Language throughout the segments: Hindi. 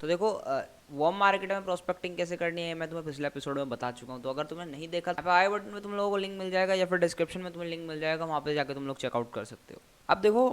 तो देखो वार्म मार्केट में प्रोस्पेक्टिंग कैसे करनी है मैं तुम्हें पिछले एपिसोड में बता चुका हूँ। तो अगर तुमने नहीं देखा तो आई बटन में तुम लोगों को लिंक मिल जाएगा या फिर डिस्क्रिप्शन में तुम्हें लिंक मिल जाएगा, वहाँ पे जाकर तुम लोग चेकआउट कर सकते हो। अब देखो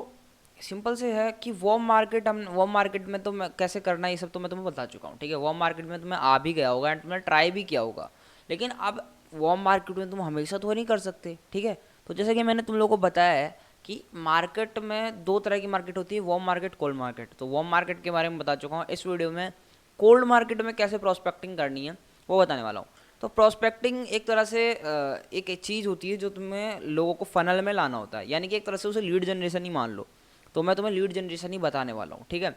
सिंपल से है कि वार्म मार्केट में तो मैं कैसे करना है ये सब तो मैं तुम्हें बता चुका हूँ, ठीक है। वार्म मार्केट में तुम्हें आ भी गया होगा एंड तुमने ट्राई भी किया होगा, लेकिन अब वार्म मार्केट में तुम हमेशा तो नहीं कर सकते, ठीक है। तो जैसे कि मैंने तुम लोगों को बताया है कि मार्केट में दो तरह की मार्केट होती है, वार्म मार्केट, कोल्ड मार्केट। तो वार्म मार्केट के बारे में बता चुका हूँ। इस वीडियो में कोल्ड मार्केट में कैसे प्रोस्पेक्टिंग करनी है वो बताने वाला हूँ। तो प्रोस्पेक्टिंग एक तरह से एक चीज़ होती है जो तुम्हें लोगों को फनल में लाना होता है, यानी कि एक तरह से उसे लीड जनरेशन ही मान लो। तो मैं तुम्हें लीड जनरेशन ही बताने वाला हूँ, ठीक है।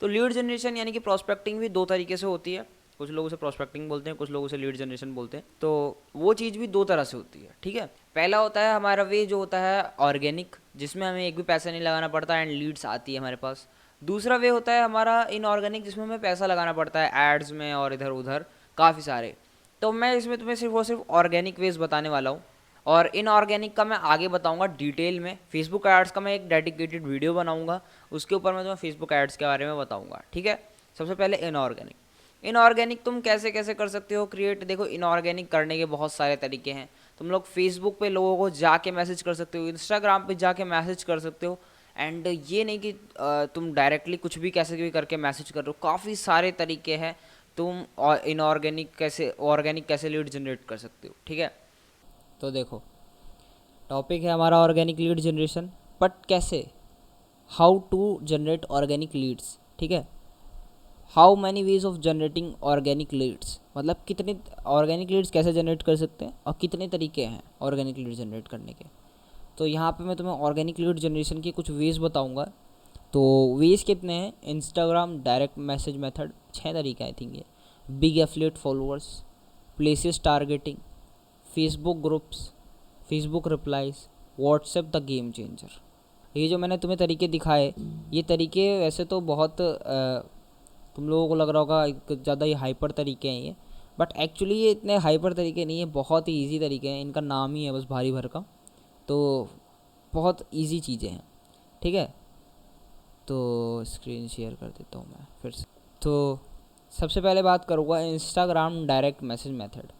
तो लीड जनरेशन यानी कि प्रोस्पेक्टिंग भी दो तरीके से होती है। कुछ लोग उसे प्रोस्पेक्टिंग बोलते हैं, कुछ लोग उसे लीड जनरेशन बोलते हैं। तो वो चीज़ भी दो तरह से होती है, ठीक है। पहला होता है हमारा वे जो होता है ऑर्गेनिक, जिसमें हमें एक भी पैसा नहीं लगाना पड़ता एंड लीड्स आती है हमारे पास। दूसरा वे होता है हमारा इनऑर्गेनिक, जिसमें हमें पैसा लगाना पड़ता है एड्स में और इधर उधर काफ़ी सारे। तो मैं इसमें तुम्हें सिर्फ और सिर्फ ऑर्गेनिक वेज बताने वाला हूँ, और इनऑर्गेनिक का मैं आगे बताऊंगा डिटेल में। फेसबुक एड्स का मैं एक डेडिकेटेड वीडियो बनाऊंगा, उसके ऊपर मैं तुम्हें फेसबुक एड्स के बारे में बताऊंगा, ठीक है। सबसे पहले इनऑर्गेनिक। इनऑर्गेनिक तुम कैसे कैसे कर सकते हो क्रिएट। देखो इनऑर्गेनिक करने के बहुत सारे तरीके हैं। तुम लोग फेसबुक पे लोगों को जाके मैसेज कर सकते हो, इंस्टाग्राम पे जाके मैसेज कर सकते हो। एंड ये नहीं कि तुम डायरेक्टली कुछ भी कैसे भी करके मैसेज कर रहे हो, काफ़ी सारे तरीके हैं। तुम इनऑर्गेनिक कैसे ऑर्गेनिक कैसे लीड जनरेट कर सकते हो, ठीक है। तो देखो टॉपिक है हमारा ऑर्गेनिक लीड जनरेशन, बट कैसे, how to generate organic leads, ठीक है। How many ways of generating organic leads, मतलब कितने ऑर्गेनिक लीड्स कैसे जनरेट कर सकते हैं और कितने तरीके हैं ऑर्गेनिक लीड जनरेट करने के। तो यहाँ पे मैं तुम्हें ऑर्गेनिक लीड जनरेशन के कुछ वेज बताऊँगा। तो वेज कितने हैं, इंस्टाग्राम डायरेक्ट मैसेज मेथड 6 तरीके आई थिंक ये, big affiliate followers, places targeting, Facebook groups, Facebook replies, WhatsApp the game changer. ये जो मैंने तुम्हें तरीके दिखाए, ये तरीके वैसे तो बहुत तुम लोगों को लग रहा होगा ज़्यादा ये हाइपर तरीके हैं ये, बट एक्चुअली ये इतने हाइपर तरीके नहीं है, बहुत ही ईजी तरीके हैं। इनका नाम ही है बस भारी भरकम। तो बहुत ईजी चीज़ें हैं, ठीक है। तो स्क्रीन शेयर कर देता हूँ मैं फिर से। तो सबसे पहले बात करूँगा इंस्टाग्राम डायरेक्ट मैसेज मेथड,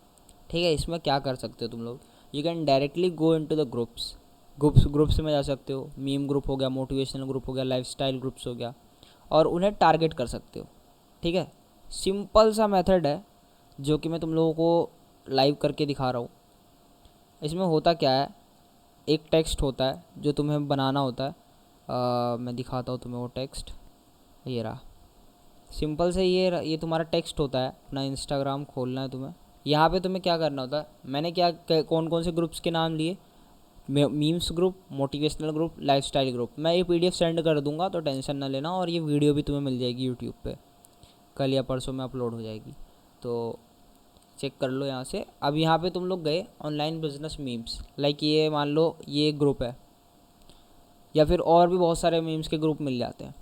ठीक है। इसमें क्या कर सकते हो तुम लोग, you can directly go into the groups में जा सकते हो। मीम ग्रुप हो गया, मोटिवेशनल ग्रुप हो गया, लाइफस्टाइल ग्रुप्स हो गया, और उन्हें टारगेट कर सकते हो, ठीक है। सिंपल सा मेथड है जो कि मैं तुम लोगों को लाइव करके दिखा रहा हूँ। इसमें होता क्या है, एक टेक्स्ट होता है जो तुम्हें बनाना होता है। मैं दिखाता हूँ तुम्हें वो टेक्स्ट, ये रहा। सिंपल से ये तुम्हारा टेक्स्ट होता है। अपना इंस्टाग्राम खोलना है तुम्हें, यहाँ पे तुम्हें क्या करना होता है, मैंने कौन कौन से ग्रुप्स के नाम लिए, memes group, motivational group, lifestyle group. मैं ये पीडीएफ सेंड कर दूंगा तो टेंशन ना लेना, और ये वीडियो भी तुम्हें मिल जाएगी यूट्यूब पे, कल या परसों में अपलोड हो जाएगी, तो चेक कर लो यहाँ से। अब यहाँ पे तुम लोग गए ऑनलाइन बिजनेस मीम्स, लाइक ये मान लो ये ग्रुप है, या फिर और भी बहुत सारे मीम्स के ग्रुप मिल जाते हैं।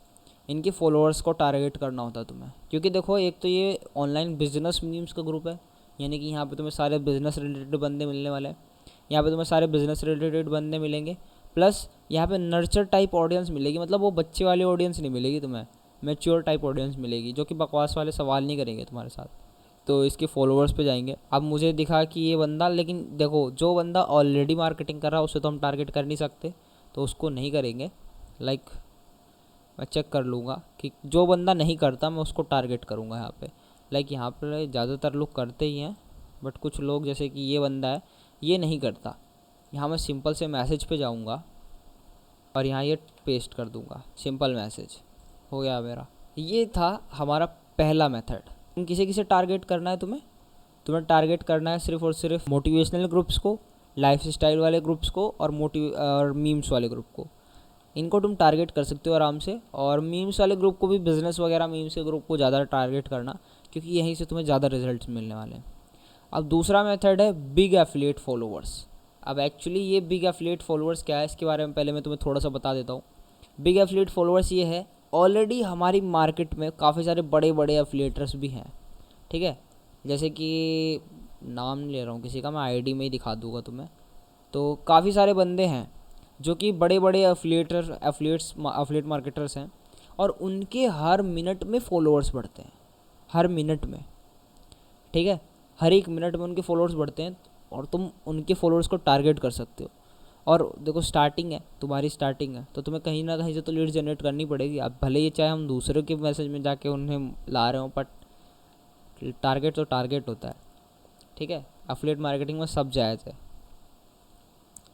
इनके फॉलोअर्स को टारगेट करना होता है तुम्हें, क्योंकि देखो एक तो ये ऑनलाइन बिजनेस मीम्स का ग्रुप है, यानी कि यहाँ पे तुम्हें सारे बिजनेस रिलेटेड बंदे मिलने वाले हैं। यहाँ पे तुम्हें सारे बिजनेस रिलेटेड बंदे मिलेंगे, प्लस यहाँ पे नर्चर टाइप ऑडियंस मिलेगी, मतलब वो बच्चे वाली ऑडियंस नहीं मिलेगी तुम्हें, मैच्योर टाइप ऑडियंस मिलेगी जो कि बकवास वाले सवाल नहीं करेंगे तुम्हारे साथ। तो इसके फॉलोअर्स पे जाएंगे। अब मुझे दिखा कि ये बंदा, लेकिन देखो जो बंदा ऑलरेडी मार्केटिंग कर रहा है उसे तो हम टारगेट कर नहीं सकते, तो उसको नहीं करेंगे। लाइक मैं चेक कर लूँगा कि जो बंदा नहीं करता मैं उसको टारगेट करूँगा यहाँ पे। लाइक यहाँ पर ज़्यादातर लोग करते ही हैं, बट कुछ लोग जैसे कि ये बंदा है ये नहीं करता। यहाँ मैं सिंपल से मैसेज पे जाऊँगा और यहाँ ये पेस्ट कर दूँगा, सिंपल मैसेज हो गया मेरा। ये था हमारा पहला मेथड। किसे किसे टारगेट करना है तुम्हें टारगेट करना है सिर्फ और सिर्फ मोटिवेशनल ग्रुप्स को, लाइफस्टाइल वाले ग्रुप्स को, और मीम्स वाले ग्रुप को। इनको तुम टारगेट कर सकते हो आराम से। और मीम्स वाले ग्रुप को भी, बिजनेस वगैरह मीम्स के ग्रुप को ज़्यादा टारगेट करना, क्योंकि यहीं से तुम्हें ज़्यादा रिजल्ट्स मिलने वाले हैं। अब दूसरा मेथड है बिग एफिलिएट फॉलोअर्स। अब एक्चुअली ये बिग एफिलिएट फॉलोअर्स क्या है, इसके बारे में पहले मैं तुम्हें थोड़ा सा बता देता हूँ। बिग एफिलिएट फॉलोअर्स ये है, ऑलरेडी हमारी मार्केट में काफ़ी सारे बड़े बड़े एफिलिएटर्स भी हैं, ठीक है। जैसे कि नाम नहीं ले रहा हूँ किसी का, मैं आईडी में ही दिखा दूँगा तुम्हें। तो काफ़ी सारे बंदे हैं जो कि बड़े बड़े एफिलिएट मार्केटर्स हैं, और उनके हर मिनट में फॉलोअर्स बढ़ते हैं। हर मिनट में, ठीक है, हर एक मिनट में उनके फॉलोअर्स बढ़ते हैं और तुम उनके फॉलोअर्स को टारगेट कर सकते हो। और देखो स्टार्टिंग है, तुम्हारी स्टार्टिंग है, तो तुम्हें कहीं ना कहीं से तो लीड जनरेट करनी पड़ेगी। अब भले ये चाहे हम दूसरों के मैसेज में जाके उन्हें ला रहे हो, बट टारगेट तो टारगेट होता है, ठीक है। एफिलिएट मार्केटिंग में सब जायज़ है,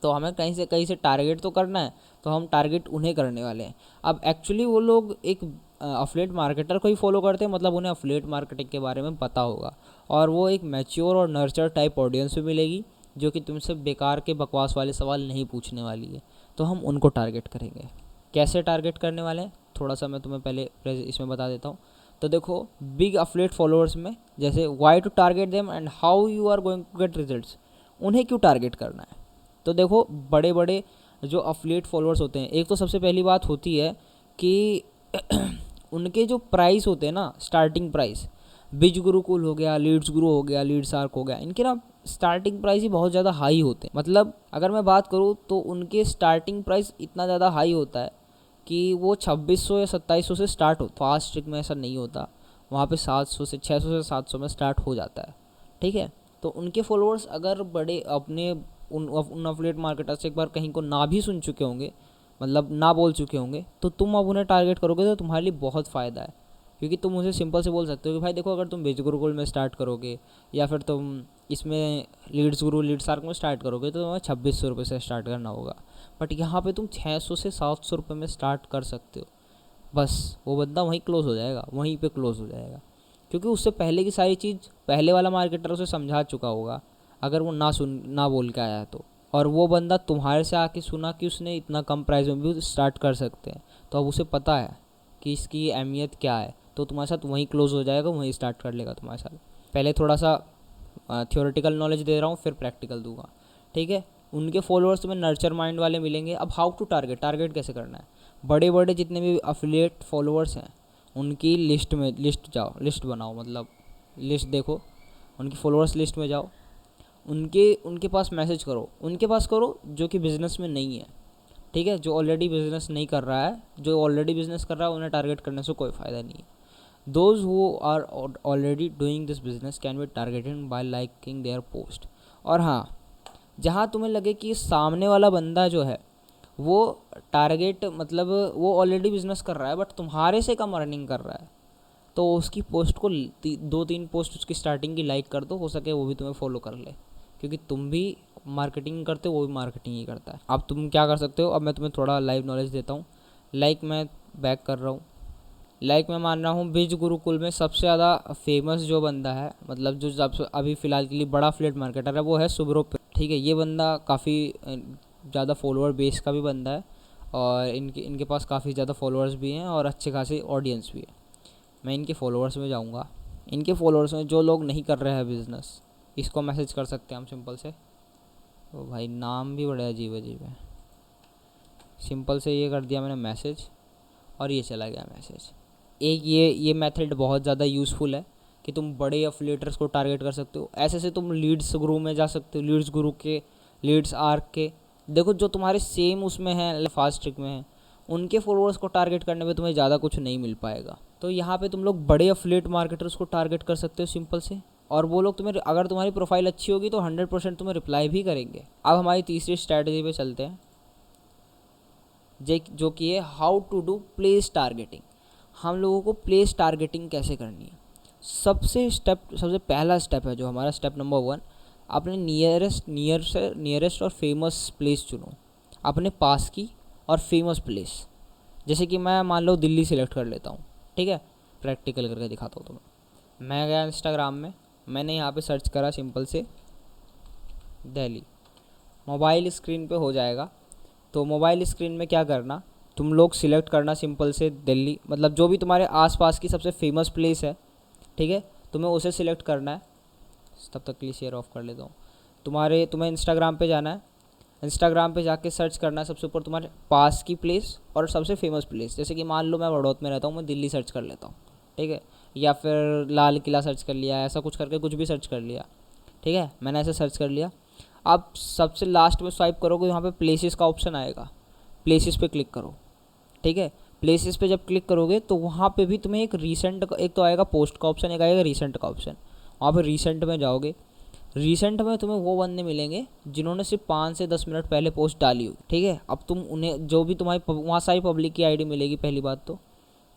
तो हमें कहीं से टारगेट तो करना है, तो हम टारगेट उन्हें करने वाले हैं। अब एक्चुअली वो लोग एक अफिलिएट मार्केटर को ही फॉलो करते हैं, मतलब उन्हें अफिलिएट मार्केटिंग के बारे में पता होगा, और वो एक मैच्योर और नर्चर टाइप ऑडियंस भी मिलेगी जो कि तुमसे बेकार के बकवास वाले सवाल नहीं पूछने वाली है। तो हम उनको टारगेट करेंगे। कैसे टारगेट करने वाले हैं थोड़ा सा मैं तुम्हें पहले इसमें बता देता हूँ। तो देखो, बिग अफिलिएट फॉलोअर्स में जैसे why to target them and how you are going to get results, उन्हें क्यों टारगेट करना है। तो देखो, बड़े बड़े जो अफिलिएट फॉलोअर्स होते हैं, एक तो सबसे पहली बात होती है कि उनके जो प्राइस होते हैं ना, स्टार्टिंग प्राइस, बीज गुरुकुल हो गया, लीड्स गुरु हो गया, लीड्स आर्क हो गया, इनके ना स्टार्टिंग प्राइस ही बहुत ज़्यादा हाई होते हैं। मतलब अगर मैं बात करूँ तो उनके स्टार्टिंग प्राइस इतना ज़्यादा हाई होता है कि वो 2600 या 2700 से स्टार्ट हो। फास्ट ट्रिक में ऐसा नहीं होता, वहाँ पे 700 से 600 से 700 में स्टार्ट हो जाता है, ठीक है। तो उनके फॉलोअर्स अगर बड़े अपने उन अफिलिएट मार्केटर से एक बार कहीं को ना भी सुन चुके होंगे, मतलब ना बोल चुके होंगे, तो तुम अब उन्हें टारगेट करोगे तो तुम्हारे लिए बहुत फ़ायदा है। क्योंकि तुम उसे सिंपल से बोल सकते हो कि भाई देखो, अगर तुम बीज गुरुकुल में स्टार्ट करोगे या फिर तुम इसमें लीड्स गुरु लीड्स आर्क में स्टार्ट करोगे तो तुम्हें 2600 रुपये से स्टार्ट करना होगा, बट यहाँ पे तुम 600 से 700 रुपये में स्टार्ट कर सकते हो। बस वो बंदा वहीं क्लोज़ हो जाएगा, वहीं पे क्लोज़ हो जाएगा, क्योंकि उससे पहले की सारी चीज़ पहले वाला मार्केटर उसे समझा चुका होगा, अगर वो ना बोल के आया तो। और वो बंदा तुम्हारे से आके सुना कि उसने इतना कम प्राइस में भी स्टार्ट कर सकते हैं, तो अब उसे पता है कि इसकी अहमियत क्या है, तो तुम्हारे साथ वहीं क्लोज़ हो जाएगा, वहीं स्टार्ट कर लेगा तुम्हारे साथ। पहले थोड़ा सा थ्योरेटिकल नॉलेज दे रहा हूँ, फिर प्रैक्टिकल दूंगा, ठीक है। उनके फॉलोअर्स तुम्हें नर्चर माइंड वाले मिलेंगे। अब हाउ टू टारगेट कैसे करना है, बड़े बड़े जितने भी अफिलिएट फॉलोअर्स हैं उनकी लिस्ट बनाओ, मतलब लिस्ट देखो, उनकी फॉलोअर्स लिस्ट में जाओ, उनके पास मैसेज करो, उनके पास करो जो कि बिज़नेस में नहीं है, ठीक है। जो ऑलरेडी बिज़नेस नहीं कर रहा है, जो ऑलरेडी बिज़नेस कर रहा है उन्हें टारगेट करने से कोई फ़ायदा नहीं है। Those who are already doing this business can be targeted by liking their post. और हाँ, जहाँ तुम्हें लगे कि सामने वाला बंदा जो है वो टारगेट, मतलब वो ऑलरेडी बिजनेस कर रहा है बट तुम्हारे से कम अर्निंग कर रहा है, तो उसकी पोस्ट को 2-3 पोस्ट उसकी स्टार्टिंग की लाइक कर दो, हो सके वो भी तुम्हें फॉलो कर ले, क्योंकि तुम भी मार्केटिंग करते हो, वो भी मार्केटिंग ही करता है। अब तुम क्या कर सकते हो, अब मैं तुम्हें थोड़ा लाइव नॉलेज देता हूँ। मैं बैक कर रहा हूँ, मैं मान रहा हूँ बीज गुरुकुल में सबसे ज़्यादा फेमस जो बंदा है, मतलब जो सबसे अभी फ़िलहाल के लिए बड़ा अफिलिएट मार्केटर है, वो है सुब्रो, ठीक है। ये बंदा काफ़ी ज़्यादा फॉलोअर बेस का भी बंदा है, और इनके पास काफ़ी ज़्यादा फॉलोअर्स भी हैं और अच्छे खासी ऑडियंस भी है। मैं इनके फॉलोअर्स में जाऊँगा, इनके फॉलोअर्स में जो लोग नहीं कर रहे हैं बिज़नेस, इसको मैसेज कर सकते हैं हम सिंपल से। तो भाई नाम भी बड़े अजीब है। सिंपल से ये कर दिया मैंने मैसेज, और ये चला गया मैसेज। एक ये मेथड बहुत ज़्यादा यूज़फुल है कि तुम बड़े अफिलिएटर्स को टारगेट कर सकते हो। ऐसे से तुम लीड्स गुरु में जा सकते हो, लीड्स गुरु के, लीड्स आर्क के, देखो जो तुम्हारे सेम उसमें हैं, फास्ट ट्रिक में हैं, उनके फॉलोअर्स को टारगेट करने में तुम्हें ज़्यादा कुछ नहीं मिल पाएगा। तो यहाँ पे तुम लोग बड़े अफिलिएट मार्केटर्स को टारगेट कर सकते हो सिंपल से, और वो लोग तुम्हें, अगर तुम्हारी प्रोफाइल अच्छी होगी तो 100% तुम्हें रिप्लाई भी करेंगे। अब हमारी तीसरी स्ट्रैटेजी पे चलते हैं, जो कि है how to do place targeting. हम लोगों को प्लेस टारगेटिंग कैसे करनी है। सबसे पहला स्टेप है जो हमारा स्टेप नंबर 1, अपने नियरेस्ट और फेमस प्लेस चुनो, अपने पास की और फेमस प्लेस। जैसे कि मैं मान लो दिल्ली सिलेक्ट कर लेता हूँ, ठीक है, प्रैक्टिकल करके दिखाता हूँ तुम्हें। मैं गया इंस्टाग्राम में, मैंने यहाँ पे सर्च करा सिंपल से दिल्ली, मोबाइल स्क्रीन पे हो जाएगा। तो मोबाइल स्क्रीन में क्या करना, तुम लोग सिलेक्ट करना सिंपल से दिल्ली, मतलब जो भी तुम्हारे आसपास की सबसे फेमस प्लेस है, ठीक है, तुम्हें उसे सिलेक्ट करना है। तब तक के लिए शेयर ऑफ कर लेता हूँ। तुम्हें इंस्टाग्राम पे जाना है, इंस्टाग्राम पे जाके सर्च करना है सबसे ऊपर तुम्हारे पास की प्लेस और सबसे फेमस प्लेस। जैसे कि मान लो मैं बड़ौत में रहता हूँ, मैं दिल्ली सर्च कर लेता हूँ, ठीक है, या फिर लाल किला सर्च कर लिया, ऐसा कुछ करके कुछ भी सर्च कर लिया, ठीक है, मैंने ऐसे सर्च कर लिया। आप सबसे लास्ट में स्वाइप करोगे, यहाँ पे प्लेसेस का ऑप्शन आएगा, प्लेसेस पे क्लिक करो, ठीक है। प्लेसेस पे जब क्लिक करोगे तो वहाँ पे भी तुम्हें एक रीसेंट, एक तो आएगा पोस्ट का ऑप्शन, एक आएगा रीसेंट का ऑप्शन। वहाँ पे रीसेंट में जाओगे, रीसेंट में तुम्हें वो बंदे मिलेंगे जिन्होंने सिर्फ 5 से 10 मिनट पहले पोस्ट डाली हुई, ठीक है। अब तुम उन्हें, जो भी तुम्हारी वहाँ सारी पब्लिक की आईडी मिलेगी पहली बात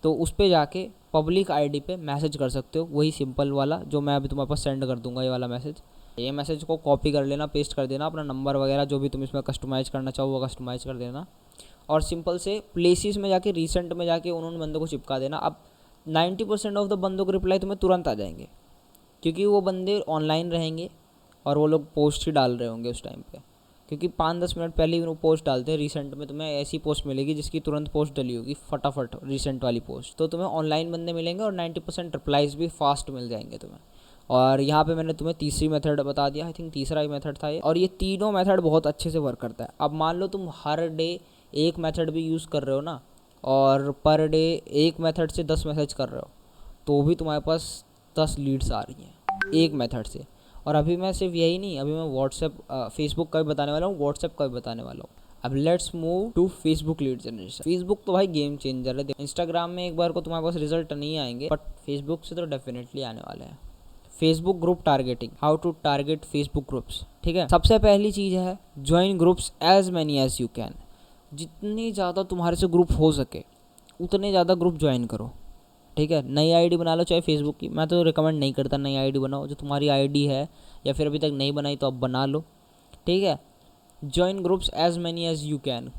तो उस पर जाके पब्लिक आईडी पे मैसेज कर सकते हो, वही सिंपल वाला जो मैं अभी तुम्हारे पास सेंड कर दूंगा, ये वाला मैसेज। ये मैसेज को कॉपी कर लेना, पेस्ट कर देना, अपना नंबर वगैरह जो भी तुम इसमें कस्टमाइज़ करना चाहो वो कस्टमाइज़ कर देना, और सिंपल से प्लेसेस में जाके रीसेंट में जाके उन्होंने बंदों को चिपका देना। अब 90% ऑफ द बंदों के रिप्लाई तुम्हें तुरंत आ जाएंगे, क्योंकि वो बंदे ऑनलाइन रहेंगे और वो लोग पोस्ट ही डाल रहे होंगे उस टाइम पे, क्योंकि 5-10 मिनट पहले ही वो पोस्ट डालते हैं। रिसेंट में तुम्हें ऐसी पोस्ट मिलेगी जिसकी तुरंत पोस्ट डली होगी, फटाफट रिसेंट वाली पोस्ट, तो तुम्हें ऑनलाइन बंदे मिलेंगे और 90% रिप्लाईज भी फास्ट मिल जाएंगे तुम्हें। और यहाँ पे मैंने तुम्हें तीसरी मेथड बता दिया, आई थिंक तीसरा ही मेथड था ये, और ये तीनों मेथड बहुत अच्छे से वर्क करता है। अब मान लो तुम हर डे एक मेथड भी यूज़ कर रहे हो ना, और पर डे एक मेथड से 10 मैसेज कर रहे हो, तो भी तुम्हारे पास 10 लीड्स आ रही हैं एक मेथड से। और अभी मैं सिर्फ यही नहीं, अभी मैं व्हाट्सएप, फेसबुक का भी बताने वाला हूँ, व्हाट्सएप का भी बताने वाला हूँ। अब let's move to Facebook lead generation. Facebook तो भाई गेम चेंजर है। इंस्टाग्राम में एक बार को तुम्हारे पास रिजल्ट नहीं आएंगे, बट फेसबुक से तो डेफिनेटली आने वाले हैं। Facebook group targeting, how to target Facebook groups, ठीक है। सबसे पहली चीज़ है join groups as many as you can. जितनी ज़्यादा तुम्हारे से ग्रुप हो सके उतने ज़्यादा ग्रुप ज्वाइन करो, ठीक है। नई आईडी बना लो, चाहे फेसबुक की, मैं तो रिकमेंड नहीं करता नई आईडी बनाओ। जो तुम्हारी आईडी है या फिर अभी तक नहीं बनाई तो अब बना लो, ठीक है। Join groups as many as you can,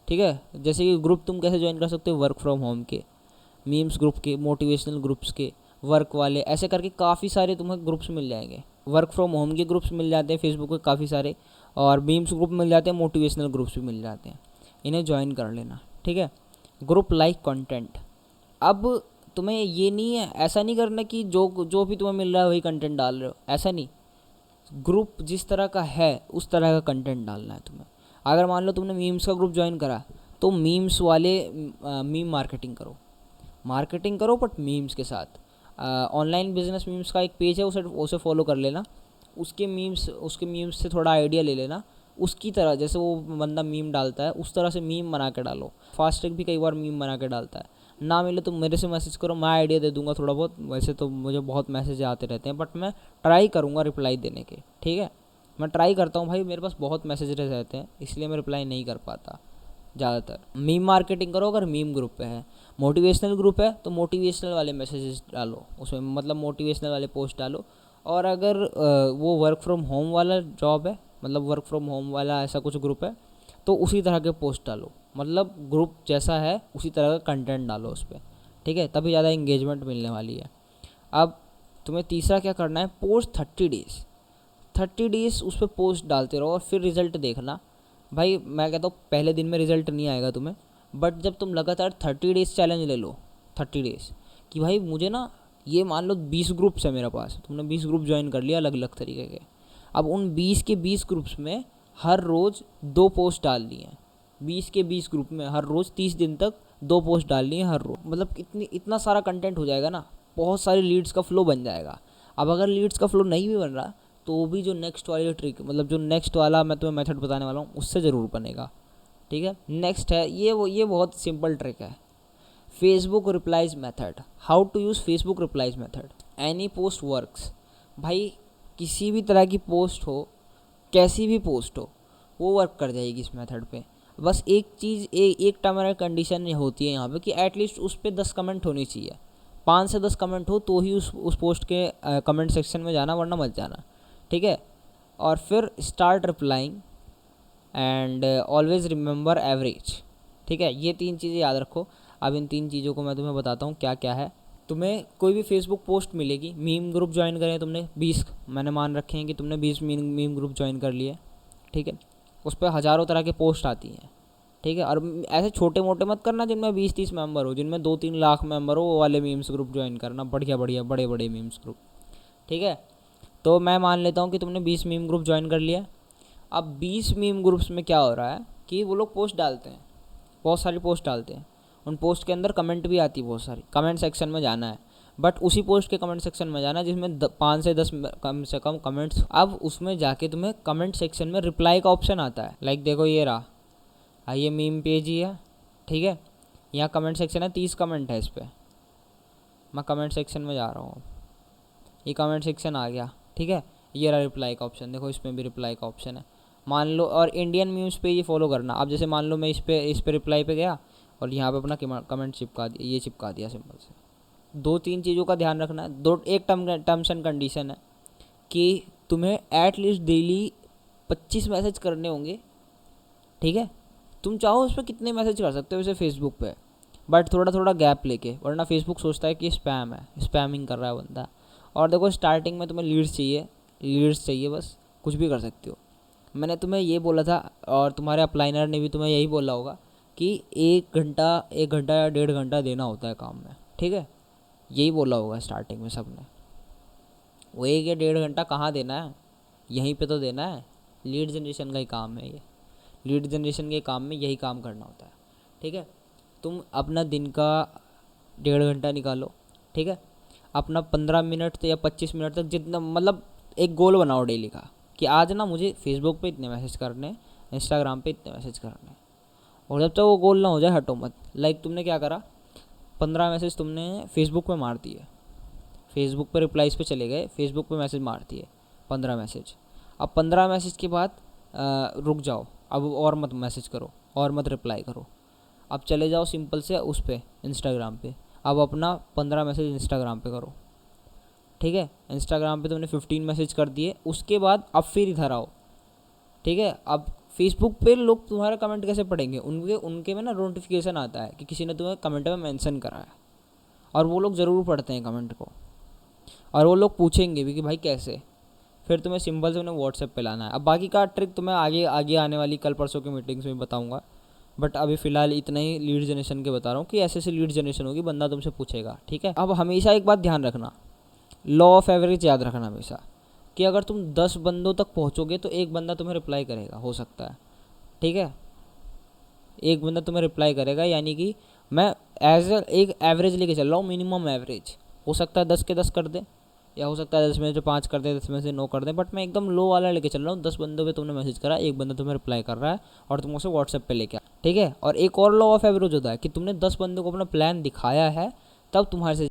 ठीक है। जैसे कि ग्रुप तुम कैसे ज्वाइन कर सकते हो, वर्क फ्रॉम होम के, मीम्स ग्रुप के, मोटिवेशनल ग्रुप्स के, वर्क वाले, ऐसे करके काफ़ी सारे तुम्हें ग्रुप्स मिल जाएंगे। वर्क फ्रॉम होम के ग्रुप्स मिल जाते हैं फेसबुक पे काफ़ी सारे, और मीम्स ग्रुप मिल जाते हैं, मोटिवेशनल ग्रुप्स भी मिल जाते हैं, इन्हें ज्वाइन कर लेना, ठीक है। ग्रुप लाइक कंटेंट, अब तुम्हें ये नहीं है, ऐसा नहीं करना कि जो भी तुम्हें मिल रहा है वही कंटेंट डाल रहे हो, ऐसा नहीं। ग्रुप जिस तरह का है उस तरह का कंटेंट डालना है तुम्हें। अगर मान लो तुमने मीम्स का ग्रुप ज्वाइन करा तो मीम्स वाले मीम मार्केटिंग करो बट मीम्स के साथ। ऑनलाइन बिजनेस मीम्स का एक पेज है, उसे फॉलो कर लेना, उसके मीम्स से थोड़ा आइडिया ले लेना, उसकी तरह जैसे वो बंदा मीम डालता है उस तरह से मीम बना के डालो। फास्टैग भी कई बार मीम बना के डालता है। ना मिले तो मेरे से मैसेज करो, मैं आइडिया दे दूंगा थोड़ा बहुत। वैसे तो मुझे बहुत मैसेज आते रहते हैं, बट मैं ट्राई करूँगा रिप्लाई देने के, ठीक है। मैं ट्राई करता हूँ भाई, मेरे पास बहुत मैसेज रहते हैं इसलिए मैं रिप्लाई नहीं कर पाता ज़्यादातर। मीम मार्केटिंग करो अगर मीम ग्रुप पे है। मोटिवेशनल ग्रुप है तो मोटिवेशनल वाले मैसेजेस डालो उसमें, मतलब मोटिवेशनल वाले पोस्ट डालो। और अगर वो वर्क फ्रॉम होम वाला जॉब है, मतलब वर्क फ्रॉम होम वाला ऐसा कुछ ग्रुप है, तो उसी तरह के पोस्ट डालो, मतलब ग्रुप जैसा है उसी तरह का कंटेंट डालो उस पर, ठीक है। तभी ज़्यादा इंगेजमेंट मिलने वाली है। अब तुम्हें तीसरा क्या करना है, पोस्ट 30 डेज़ उस पर पोस्ट डालते रहो और फिर रिज़ल्ट देखना। भाई मैं कहता हूँ पहले दिन में रिज़ल्ट नहीं आएगा तुम्हें, बट जब तुम लगातार 30 डेज़ चैलेंज ले लो, 30 डेज़ कि भाई मुझे ना, ये मान लो 20 ग्रुप्स है मेरे पास, तुमने 20 ग्रुप ज्वाइन कर लिया अलग अलग तरीके के। अब उन 20 के 20 ग्रुप्स में हर रोज़ 2 पोस्ट डालनी है। 20 के 20 ग्रुप में हर रोज़ 30 दिन तक 2 पोस्ट डालनी है हर रोज़। मतलब इतना सारा कंटेंट हो जाएगा ना, बहुत सारी लीड्स का फ्लो बन जाएगा। अब अगर लीड्स का फ्लो नहीं भी बन रहा तो भी जो नेक्स्ट वाली ट्रिक, मतलब जो नेक्स्ट वाला मैं तुम्हें मेथड बताने वाला हूँ उससे ज़रूर बनेगा, ठीक है। नेक्स्ट है ये बहुत सिंपल ट्रिक है, Facebook replies method. How to use Facebook replies method, any post works. भाई किसी भी तरह की पोस्ट हो, कैसी भी पोस्ट हो, वो वर्क कर जाएगी इस मेथड पे। बस एक चीज़, एक टर्म एंड कंडीशन होती है यहाँ पे कि एटलीस्ट उस पर 10 कमेंट होनी चाहिए। 5 से 10 कमेंट हो तो ही उस पोस्ट के कमेंट सेक्शन में जाना, वरना मत जाना, ठीक है। और फिर start replying and always remember average, ठीक है। ये 3 चीज़ें याद रखो। अब इन 3 चीज़ों को मैं तुम्हें बताता हूँ क्या क्या है। तुम्हें कोई भी फेसबुक पोस्ट मिलेगी, मीम ग्रुप ज्वाइन करें तुमने 20, मैंने मान रखे हैं कि तुमने 20 मीम ग्रुप ज्वाइन कर लिए, ठीक है। उस पर हज़ारों तरह के पोस्ट आती हैं, ठीक है। और ऐसे छोटे मोटे मत करना जिनमें 20-30 मेंबर हो, जिनमें 2-3 लाख मेंबर हो, वो वाले मीम्स ग्रुप ज्वाइन करना, बढ़िया बड़े बड़े मीम्स ग्रुप, ठीक है। तो मैं मान लेता हूँ कि तुमने 20 मीम ग्रुप ज्वाइन कर लिया। अब 20 मीम ग्रुप्स में क्या हो रहा है कि वो लोग पोस्ट डालते हैं, बहुत सारी पोस्ट डालते हैं। उन पोस्ट के अंदर कमेंट भी आती है बहुत सारी, कमेंट सेक्शन में जाना है, बट उसी पोस्ट के कमेंट सेक्शन में जाना है जिसमें 5 से 10 कम से कम कमेंट्स। अब उसमें जाके तुम्हें कमेंट सेक्शन में रिप्लाई का ऑप्शन आता है, लाइक देखो ये रहा, ये मीम पेज ही है, ठीक है। यहाँ कमेंट सेक्शन है, 30 कमेंट है इस पर। मैं कमेंट सेक्शन में जा रहा हूँ, ये कमेंट सेक्शन आ गया, ठीक है। ये रहा रिप्लाई का ऑप्शन, देखो इसमें भी रिप्लाई का ऑप्शन है। मान लो, और इंडियन मीम्स पे ये फॉलो करना। अब जैसे मान लो मैं इस पे रिप्लाई पे गया और यहाँ पे अपना कमेंट चिपका दिया, ये चिपका दिया सिंपल से। 2-3 चीज़ों का ध्यान रखना है। एक टर्म्स एंड कंडीशन है कि तुम्हें एटलीस्ट डेली 25 मैसेज करने होंगे, ठीक है। तुम चाहो उस पर कितने मैसेज कर सकते हो वैसे फेसबुक पे, बट थोड़ा थोड़ा गैप लेके, वरना फेसबुक सोचता है कि स्पैम है, स्पैमिंग कर रहा है बंदा। और देखो स्टार्टिंग में तुम्हें लीड्स चाहिए बस, कुछ भी कर सकते हो। मैंने तुम्हें ये बोला था, और तुम्हारे अपलाइनर ने भी तुम्हें यही बोला होगा कि 1 घंटा या 1.5 घंटा देना होता है काम में, ठीक है। यही बोला होगा स्टार्टिंग में सबने। वो 1 या 1.5 घंटा कहाँ देना है, यहीं पे तो देना है। लीड जनरेशन का ही काम है ये, लीड जनरेशन के काम में यही काम करना होता है, ठीक है। तुम अपना दिन का 1.5 घंटा निकालो, ठीक है। अपना 15 मिनट या 25 मिनट तक, जितना मतलब एक गोल बनाओ डेली का कि आज ना मुझे फेसबुक पे इतने मैसेज करने, इंस्टाग्राम पे इतने मैसेज करने। और जब तक वो गोल ना हो जाए हटो मत। लाइक तुमने क्या करा, 15 मैसेज तुमने फेसबुक पे मार दिए, फेसबुक पे रिप्लाईज पे चले गए, फेसबुक पे मैसेज मार दिए 15 मैसेज। अब 15 मैसेज के बाद रुक जाओ, अब और मत मैसेज करो और मत रिप्लाई करो। अब चले जाओ सिंपल से उस पे इंस्टाग्राम पे, अब अपना 15 मैसेज इंस्टाग्राम पे करो, ठीक है। इंस्टाग्राम पे तुमने 15 मैसेज कर दिए, उसके बाद अब फिर इधर आओ, ठीक है। अब फेसबुक पे लोग तुम्हारा कमेंट कैसे पढ़ेंगे, उनके में ना नोटिफिकेशन आता है कि किसी ने तुम्हें कमेंट में मेंशन करा है, और वो लोग ज़रूर पढ़ते हैं कमेंट को, और वो लोग पूछेंगे भी कि भाई कैसे। फिर तुम्हें सिंपल से उन्हें व्हाट्सएप पे लाना है। अब बाकी का ट्रिक तुम्हें आगे आगे आने वाली कल परसों की मीटिंग्स में बताऊंगा, बट अभी फ़िलहाल इतना ही लीड जनरेशन के बता रहा हूँ कि ऐसे ऐसे लीड जनरेशन होगी, बंदा तुमसे पूछेगा, ठीक है। अब हमेशा एक बात ध्यान रखना, लॉ ऑफ एवरेज याद रखना हमेशा, कि अगर तुम 10 बंदों तक पहुँचोगे तो एक बंदा तुम्हें रिप्लाई करेगा, हो सकता है, ठीक है। एक बंदा तुम्हें रिप्लाई करेगा, यानी कि मैं एक एवरेज लेके चल रहा हूँ, मिनिमम एवरेज। हो सकता है 10 के 10 कर दे, या हो सकता है 10 में से 5 कर दे, 10 में से 9 कर दे, बट मैं एकदम लो वाला लेके चल रहा हूँ। 10 बंदों पे तुमने मैसेज करा, एक बंदा तुम्हें रिप्लाई कर रहा है और तुम उसे व्हाट्सएप पे लेके आ, ठीक है। और एक और लॉ ऑफ एवरेज होता है कि तुमने 10 बंदों को अपना प्लान दिखाया है, तब तुम्हारे से